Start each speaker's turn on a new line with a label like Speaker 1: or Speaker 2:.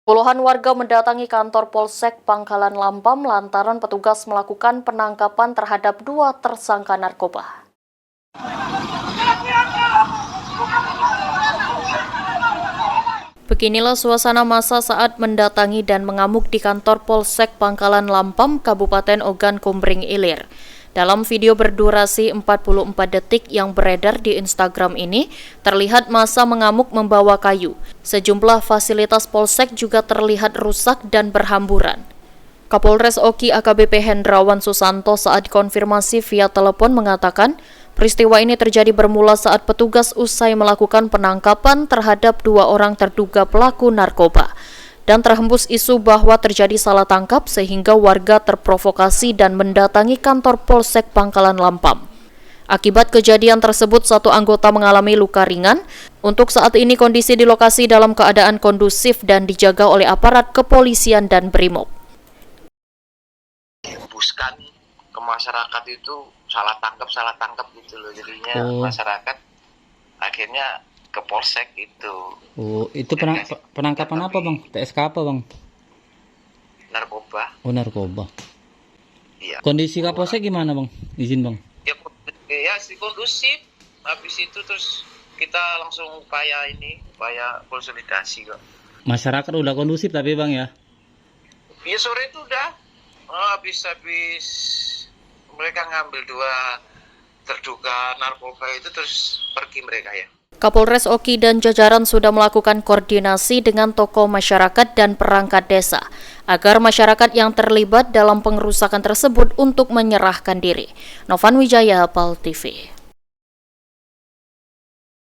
Speaker 1: Puluhan warga mendatangi kantor Polsek Pangkalan Lampam lantaran petugas melakukan penangkapan terhadap 2 tersangka narkoba. Beginilah suasana massa saat mendatangi dan mengamuk di kantor Polsek Pangkalan Lampam, Kabupaten Ogan Komering Ilir. Dalam video berdurasi 44 detik yang beredar di Instagram ini, terlihat massa mengamuk membawa kayu. Sejumlah fasilitas Polsek juga terlihat rusak dan berhamburan. Kapolres Oki AKBP Hendrawan Susanto saat konfirmasi via telepon mengatakan, peristiwa ini terjadi bermula saat petugas usai melakukan penangkapan terhadap 2 orang terduga pelaku narkoba. Dan terhembus isu bahwa terjadi salah tangkap sehingga warga terprovokasi dan mendatangi kantor Polsek Pangkalan Lampam. Akibat kejadian tersebut, 1 anggota mengalami luka ringan. Untuk saat ini kondisi di lokasi dalam keadaan kondusif dan dijaga oleh aparat kepolisian dan Brimob.
Speaker 2: Dihembuskan ke masyarakat itu salah tangkap gitu loh, jadinya masyarakat akhirnya ke Polsek itu.
Speaker 3: Oh, itu penangkapan apa bang? TSK apa bang?
Speaker 2: Narkoba.
Speaker 3: Oh, narkoba.
Speaker 2: Iya.
Speaker 3: Kondisi Kapolsek gimana bang? Izin bang.
Speaker 2: Ya sih kondusif. Habis itu terus kita langsung upaya konsolidasi kok.
Speaker 3: Masyarakat udah kondusif tapi bang ya?
Speaker 2: Iya sore itu udah. Habis mereka ngambil 2 terduga narkoba itu terus pergi mereka ya.
Speaker 1: Kapolres Oki dan jajaran sudah melakukan koordinasi dengan tokoh masyarakat dan perangkat desa agar masyarakat yang terlibat dalam pengerusakan tersebut untuk menyerahkan diri. Novan Wijaya, PAL TV.